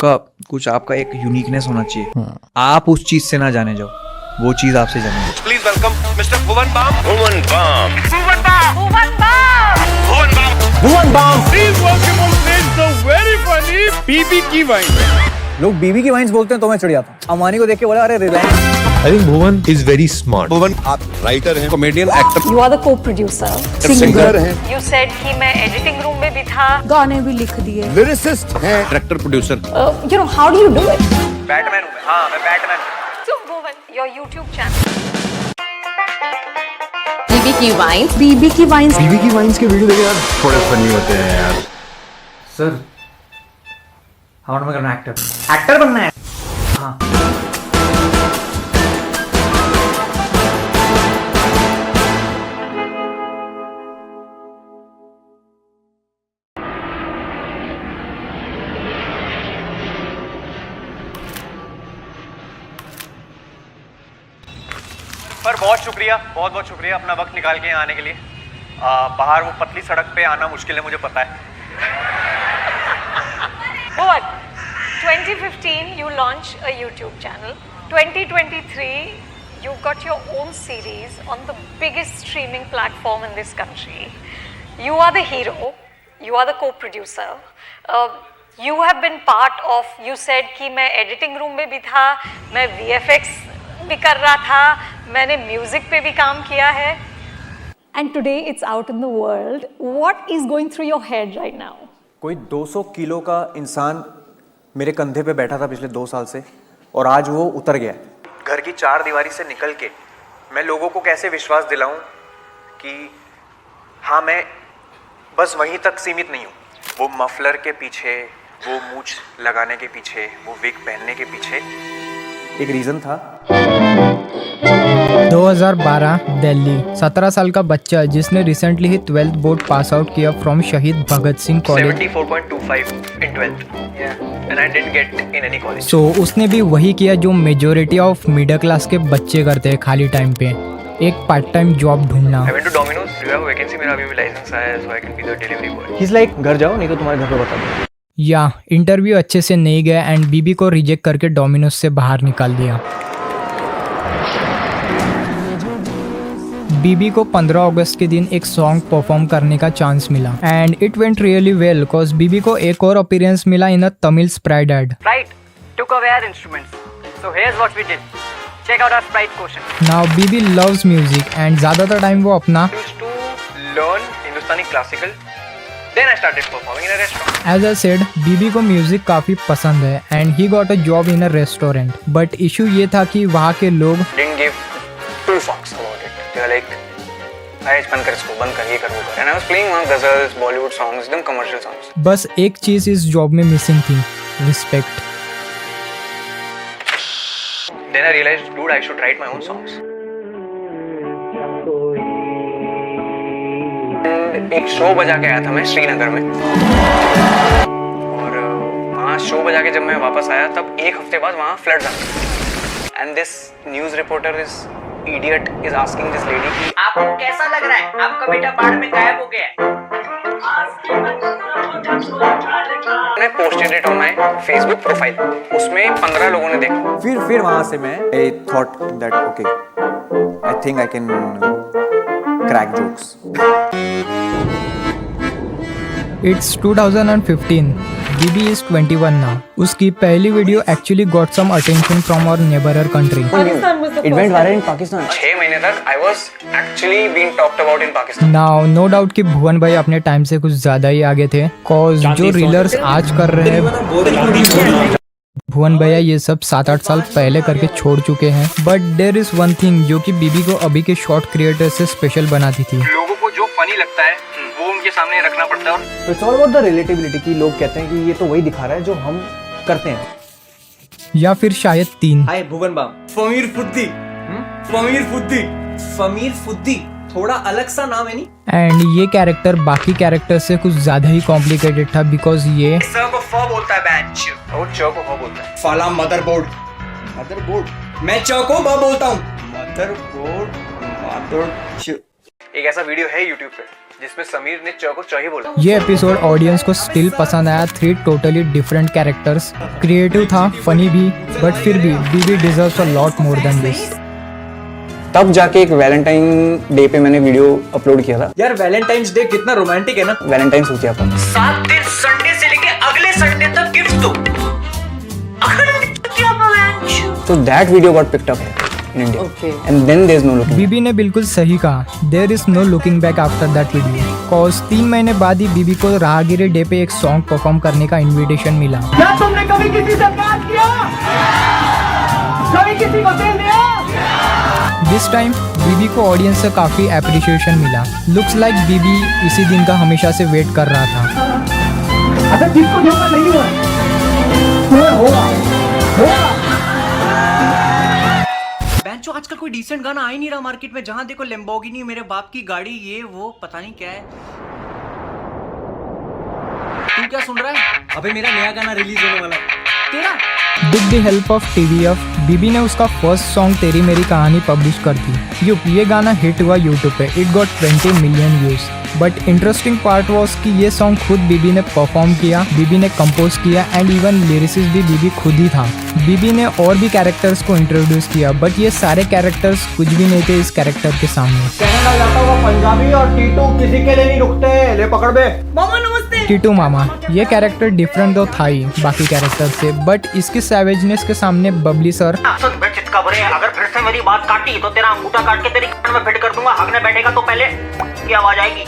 आपका एक यूनिकनेस होना चाहिए। आप उस चीज से ना जाने जाओ, वो चीज आपसे जाने जाओ। Please welcome mister Bhuvan Bam. Bhuvan Bam. Bhuvan Bam. Bhuvan Bam. Bhuvan Bam. Please welcome on stage the very funny BB की वाइन। लोग बीबी की वाइन्स बोलते हैं तो मैं चिढ़ जाता हूँ। अमानी को देख के बोला अरे Reliance. I think Bhuvan is very smart. भुवन आप राइटर हैं, comedian, actor, You are the co-producer. Singer हैं, You said कि मैं एडिटिंग रूम में भी था, गाने भी लिख दिए। लिरिसिस्ट हैं, director, producer. you know how do you do it? Batman हूँ मैं। हाँ, मैं बैटमैन हूँ। So Bhuvan, your YouTube channel. बीबी की वाइन्स। बीबी की वाइन्स। बीबी की वाइन्स के वीडियो देखे यार, थोड़े फनी होते हैं यार। सर, हाउ मैं करना एक्टर बनना है। हाँ। पर बहुत बहुत शुक्रिया अपना वक्त निकाल के यहाँ आने के लिए। बाहर वो पतली सड़क पे आना मुश्किल है, मुझे पता है। Bhuvan, 2015 you launched a YouTube channel. 2023 you've got your own series on the biggest streaming platform in this country. You are the hero. You are the co-producer. You have been part of. You said कि मैं editing room में भी था, मैं VFX भी कर रहा था, मैंने म्यूजिक पे भी काम किया है। And today it's out in the world. What is going through your head right now? कोई 200 किलो का इंसान मेरे कंधे पे बैठा था पिछले 2 साल से और आज वो उतर गया है। घर की 4 दीवारी से निकल के मैं लोगों को कैसे विश्वास दिलाऊं कि हाँ मैं बस वहीं तक सीमित नहीं हूँ। वो मफलर के पीछे, वो मूछ लगाने के पीछे, वो विग पहनने के पीछे एक रीज़न था। 2012 दिल्ली। 17 साल का बच्चा जिसने रिसेंटली ही 12th बोर्ड पास आउट किया फ्रॉम शहीद Bhagat Singh college. 74.25 in 12th. And I didn't get in any college. सो उसने भी वही किया जो मेजोरिटी ऑफ मिडिल क्लास के बच्चे करते हैं खाली टाइम पे, एक पार्ट टाइम जॉब ढूंढना। I went to Domino's. Do you have a vacancy? मेरा अभी भी लाइसेंस आया है, so I can be the delivery boy. He's like घर जाओ नहीं तो तुम्हारे घर पे बता दूँ। या इंटरव्यू अच्छे से नहीं गया एंड बीबी को रिजेक्ट करके डोमिनोज से बाहर निकाल दिया। बीबी को 15 अगस्त के दिन एक सॉन्ग परफॉर्म करने का चांस मिला and it went really well because BB को एक और अपीयरेंस मिला in a Tamil Sprite ad. Right. Took away our instruments. So here's what we did. Check out our Sprite quotient. Now BB loves music and ज्यादातर time वो अपना Used to learn Hindustani classical. Then I started performing in a restaurant. As I said BB को music काफी पसंद है and he got a job in a restaurant, but issue ये था कि वहाँ के लोग Didn't give 2 fucks about it. They were like, "Hey, बंद कर इसको, बंद कर, ये कर, वो कर." And I was playing वहाँ ghazals, Bollywood songs, एकदम commercial songs. बस एक चीज इस जॉब में मिसिंग थी, respect. Then I realized, dude, I should write my own songs. And एक शो बजा के आया था मैं श्रीनगर में, और वहाँ शो बजा के जब मैं वापस आया तब एक हफ्ते बाद वहाँ फ्लड्स आ गए। And this news reporter is idiot is asking this lady कि आपको कैसा लग रहा है? आपका बेटा बाढ़ में गायब हो गया है। I posted it on my Facebook profile. उसमें 15 लोगों ने देखा। फिर वहाँ से मैं I thought that okay, I think I can crack jokes. It's 2015। BB is 21 now. उसकी पहली video actually got some attention from our neighbour country. It went viral in Pakistan. 6 महीने तक I was actually being talked about in Pakistan. Now no doubt कि भुवन भाई अपने time से कुछ ज्यादा ही आगे थे, कॉज जो रीलर्स आज कर रहे हैं भुवन भैया ये सब 7-8 साल पहले करके छोड़ चुके हैं। But there is one thing जो कि बीबी को अभी के शॉर्ट क्रिएटर से स्पेशल बनाती थी। लोगों को जो फनी लगता है वो उनके सामने रखना पड़ता है। और It's all about the relatability कि लोग कहते हैं कि ये तो वही दिखा रहा है जो हम करते हैं। या फिर शायद 3। हाय भुवन बाम। फमीर फुद्दी। फमीर फुद्दी। फमीर फुद्दी थोड़ा अलग सा नाम है नहीं? एंड ये कैरेक्टर बाकी कैरेक्टर से कुछ ज्यादा ही कॉम्प्लिकेटेड था बिकॉज ये स को फ बोलता है बेंच और च को ह बोलता है। फाला मदरबोर्ड। मदरबोर्ड मैं च को ब बोलता हूँ। मदरबोर्ड। एक ऐसा वीडियो है YouTube पे जिसमें समीर ने च को च ही बोला। ये एपिसोड ऑडियंस को स्टिल पसंद आया। 3 टोटली डिफरेंट कैरेक्टर्स, क्रिएटिव था, फनी भी, बट फिर भी BB deserves a lot more than this. तब जाके एक वैलेंटाइन डे पे मैंने वीडियो अपलोड किया था। यार वैलेंटाइंस डे कितना रोमांटिक है ना। वैलेंटाइंस हो गया था। 7 दिन संडे से लेके अगले संडे तक गिफ्ट दो। तो that video got picked up in India. And then there is no looking back. BB ने बिल्कुल सही कहा, there is no looking back after that video. Cause 3 महीने बाद ही बीबी को राहगीरी डे पे एक सॉन्ग परफॉर्म करने का इनविटेशन मिला। क्या तुमने कभी किसी से बात किया? कभी किसी को दिल दिया? दिस टाइम बीबी को ऑडियंस से काफी एप्रिसिएशन मिला। लुक्स लाइक बीबी इसी दिन का हमेशा से वेट कर रहा था। अगर जिसको धोखा नहीं हुआ तो होगा। बेंचो आजकल कोई डिसेंट गाना आ ही नहीं रहा मार्केट में। जहां देखो लैम्बोर्गिनी, मेरे बाप की गाड़ी, ये वो पता नहीं क्या है। तू क्या सुन रहा है? अबे मेरा नया गाना रिलीज होने वाला है। तेरा with the help of TVF, बीबी ने उसका फर्स्ट सॉन्ग तेरी मेरी कहानी पब्लिश कर दी। ये गाना हिट हुआ यूट्यूब पे। It got 20 million views. But interesting part was कि ये सॉन्ग खुद बीबी ने परफॉर्म किया, बीबी ने कंपोज किया एंड इवन लिरिसिस्ट भी बीबी खुद ही था। बीबी ने और भी कैरेक्टर्स को इंट्रोड्यूस किया, बट ये सारे कैरेक्टर्स कुछ भी नहीं थे इस कैरेक्टर के सामने। कनाडा जाता हुआ पंजाबी और टीटू किसी के लिए नहीं रुकते। ले पकड़ बे। मामा नमस्ते। टीटू मामा, ये कैरेक्टर डिफरेंट तो था ही बाकी कैरेक्टर से, बट इसकी सैवेजनेस के सामने बबली सर अगर फिर से मेरी बात काटी तो तेरा अंगूठा काट के तेरी कान में फिट कर दूंगा। हगने बैठेगा तो पहले की आवाज आएगी।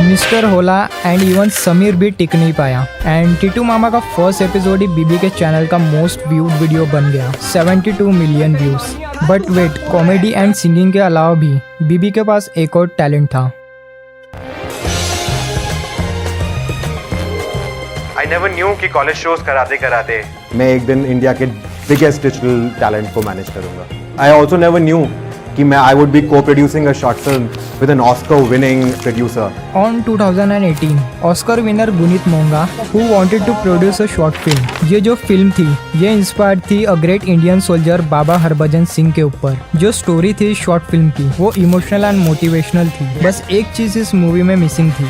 मिस्टर होला एंड इवन समीर भी टिक नहीं पाया एंड टीटू मामा का फर्स्ट एपिसोड ही बीबी के चैनल का मोस्ट व्यूड वीडियो बन गया, 72 million views. But wait, comedy and singing के अलावा भी बीबी के पास एक और टैलेंट था। आई नेवर न्यू कि कॉलेज शोज कराते कराते मैं एक दिन इंडिया के बिगेस्ट डिजिटल टैलेंट को मैनेज करूंगा। आई ऑल्सो नेवर न्यू कि मैं I would be co-producing a short film with an Oscar-winning producer. On 2018, Oscar winner Guneet Monga who wanted to produce a short film. ये जो फिल्म थी ये inspired थी a great Indian soldier Baba Harbhajan Singh के ऊपर। जो स्टोरी थी शॉर्ट फिल्म की वो इमोशनल एंड मोटिवेशनल थी। बस एक चीज इस मूवी में मिसिंग थी,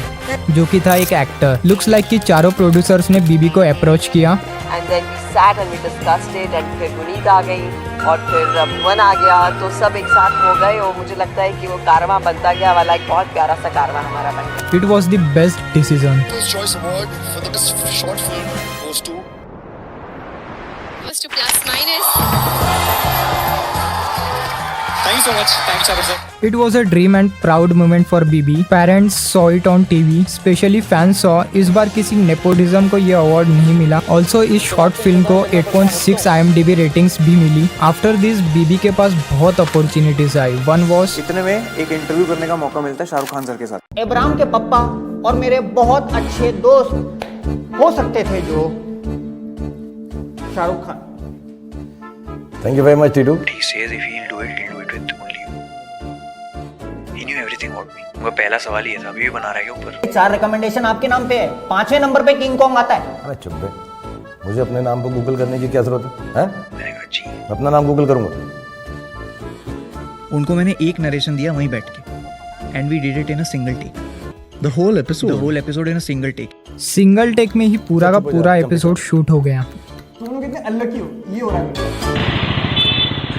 जो कि था एक एक्टर। लुक्स लाइक कि चारों प्रोड्यूसर्स ने बीबी को अप्रोच किया and then we sat and we discussed it and फिर गुनीत आ गई और फिर भुवन आ गया, तो सब एक साथ हो गए और मुझे लगता है कि वो कारवां बनता गया वाला एक बहुत प्यारा सा कारवां हमारा बन गया। It was the best decision. Choice award for the best short film goes to Thank you so much. Thanks, Abhishek. It was a dream and proud moment for BB. Parents saw it on TV, especially fans saw। इस बार किसी nepotism को ये award नहीं मिला। Also इस short film को 8.6 IMDb ratings भी मिली। After this बीबी के पास बहुत अपॉर्चुनिटीज आई। वन वॉज इतने में एक इंटरव्यू करने का मौका मिलता है शाहरुख खान सर के साथ। इब्राहिम के पप्पा और मेरे बहुत अच्छे दोस्त हो सकते थे जो Shahrukh Khan. Thank you very much, Titu. He says if he'll do it with only you. He knew everything about me. वो पहला सवाल ही था, अभी भी बना रहा है ऊपर। 4 रिकमेंडेशन आपके नाम पे है, 5वें नंबर पे किंग कॉन्ग आता है। अरे चुप बे, मुझे अपने नाम को गूगल करने की क्या जरूरत है? मैंने कहा जी। मैं अपना नाम गूगल करूंगा। उनको मैंने एक नरेशन दिया वहीं बैठ के, and we did it in a single take. The whole episode in a single take. Single take में ही पूरा का पूरा एपिसोड शूट हो गया। तुम लोग कितने अनलकी हो, ये हो रहा है।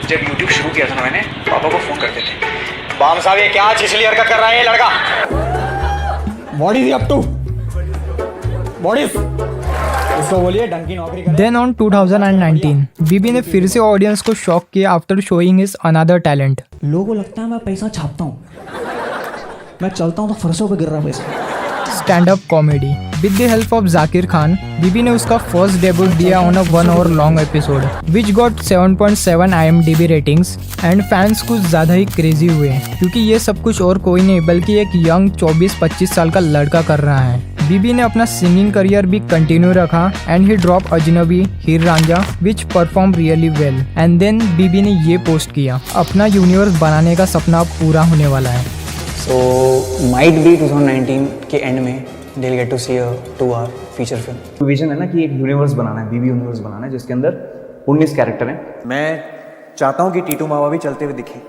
जब YouTube शुरू किया था ना मैंने, पापा को फोन करते थे। बाम साहब ये क्या छिछली हरकत कर रहा है ये लड़का? What is he up to? What is? उसको बोलिए डंकी नौकरी करे। देन ऑन 2019 बीबी ने फिर से ऑडियंस को शॉक किया after showing his another talent. लोगों को लगता है मैं पैसा छापता हूँ, मैं चलता हूँ तो फरसों पे गिर रहा पैसा। Stand up comedy with the help of Zakir Khan, BB ने उसका फर्स्ट डेब्यूट दिया on a 1 hour long episode which got 7.7 IMDb ratings and fans कुछ ज्यादा ही क्रेजी हुए क्योंकि ये सब कुछ और कोई नहीं बल्कि एक यंग 24-25 साल का लड़का कर रहा है। बीबी ने अपना सिंगिंग करियर भी कंटिन्यू रखा and he drop Ajnabi Heer Ranjha which perform really well and then BB ने ये पोस्ट किया, अपना यूनिवर्स बनाने का सपना पूरा होने वाला है। So might be 2019 के एंड में they'll get to see a 2-hour feature film. Vision है ना कि एक यूनिवर्स बनाना है, बीबी यूनिवर्स बनाना है जिसके अंदर 19 कैरेक्टर हैं। मैं चाहता हूँ कि टीटू मामा भी चलते हुए दिखे।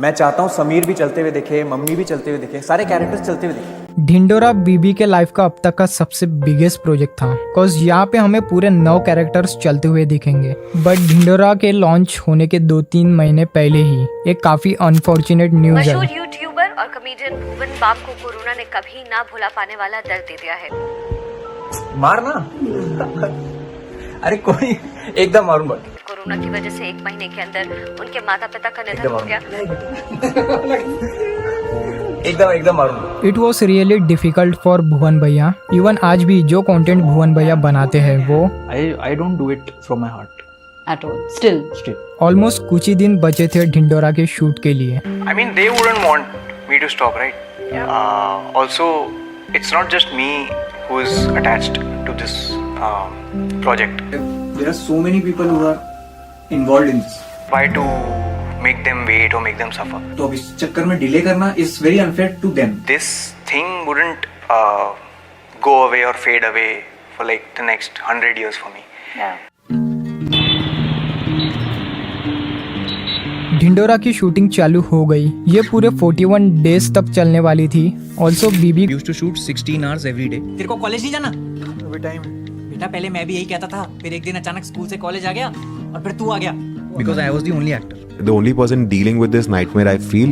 मैं चाहता हूँ समीर भी चलते हुए दिखे, मम्मी भी चलते हुए दिखे, सारे कैरेक्टर्स चलते हुए दिखे। ढिंडोरा बीबी के लाइफ का अब तक का सबसे बिगेस्ट प्रोजेक्ट था, बिकॉज यहाँ पे हमें पूरे 9 कैरेक्टर्स चलते हुए दिखेंगे। बट ढिंडोरा के लॉन्च होने के 2-3 महीने पहले ही एक काफी अनफॉर्चुनेट न्यूज है। मशहूर यूट्यूबर और कॉमेडियन भुवन बाम को कोरोना ने कभी ना भुला पाने वाला दर्द दे दिया है। मारना अरे कोई एकदम मारूं बट कोरोना की वजह से 1 महीने के अंदर उनके माता पिता का निधन हो गया। एकदम मारूं। It was really difficult for Bhuvan भैया। इवन आज भी जो कंटेंट भुवन भैया बनाते हैं वो I don't do it from my heart At all. Still. Almost कुछ ही दिन बचे थे ढिंडोरा के शूट के लिए। I mean, they wouldn't want me to stop, right? Also, it's not just me who is attached to this project. There are so many people who are involved in this. Why to make them wait or make them suffer? तो अब इस चक्कर में delay करना is very unfair to them. This thing wouldn't go away or fade away for like the next 100 years for me. Dhindora की shooting चालू हो गई। ये पूरे 41 डेज तक चलने वाली थी। Also BB Used to shoot 16 hours every day. तेरे को कॉलेज नहीं जाना? Every time. बेटा पहले मैं भी यही कहता था, फिर एक दिन अचानक स्कूल से कॉलेज आ गया और फिर तू आ गया। Because I was the only actor. The only person dealing with this nightmare I feel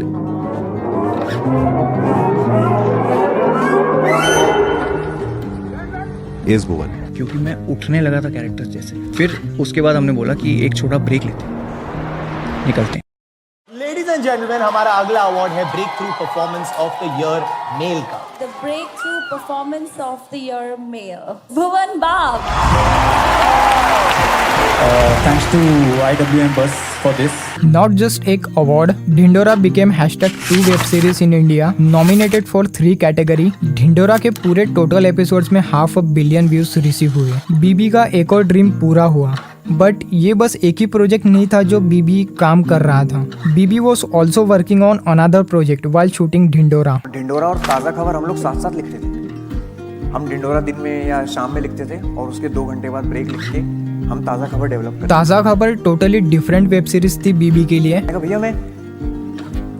is Bhuvan. क्योंकि मैं उठने लगा था कैरेक्टर्स जैसे। फिर उसके बाद हमने बोला कि एक छोटा ब्रेक लेते हैं, निकलते हैं। लेडीज एंड जेंटलमैन, हमारा अगला अवार्ड है breakthrough performance of the year male का। The breakthrough performance of the year male, Bhuvan Bam. Thanks to IWM Bus for this. Not just एक award, Dhindora became #2 web series in India, nominated for 3 category। Dhindora के पूरे total episodes में 500 million views receive हुए। बीबी का एक और dream पूरा हुआ। बट ये बस एक ही प्रोजेक्ट नहीं था जो बीबी काम कर रहा था। BB was also working on another project while shooting Dhindora. Dhindora और ताज़ा खबर हम लोग साथ साथ लिखते थे। हम ढिंडोरा दिन में या शाम में लिखते थे और उसके 2 घंटे बाद ब्रेक लिख के हम ताज़ा खबर डेवलप करते। ताज़ा खबर टोटली डिफरेंट वेब सीरीज थी बीबी के लिए। भैया मैं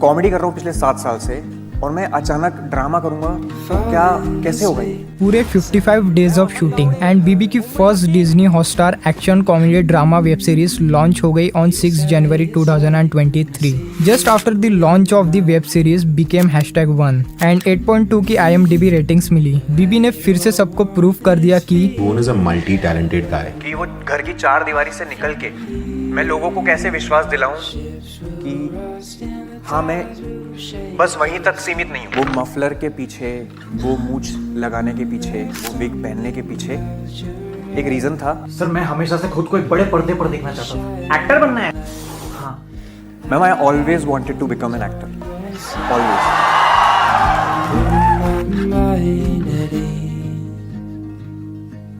कॉमेडी कर रहा हूँ पिछले 7 साल से और मैं अचानक ड्रामा करूंगा तो क्या कैसे होगा ये? पूरे 55 डेज ऑफ शूटिंग एंड बीबी की first Disney Hotstar action comedy drama web series launch हो गई on 6 January 2023। Just after the launch of the web series became #1 and 8.2 की IMDb रेटिंग्स मिली। बीबी ने फिर से सबको प्रूव कर दिया कि Bhuvan is a multi-talented guy. कि वो घर की 4 दीवारी से निकल के मैं लोगों को कैसे विश्वास दिलाऊं कि हाँ मैं बस वहीं तक सीमित नहीं हूँ। वो मफलर के पीछे, वो मूछ लगाने के पीछे, वो विग पहनने के पीछे एक रीजन था। सर मैं हमेशा से खुद को एक बड़े पर्दे पर देखना चाहता था। एक्टर बनना है। हाँ। Ma'am I always wanted to become an actor, always.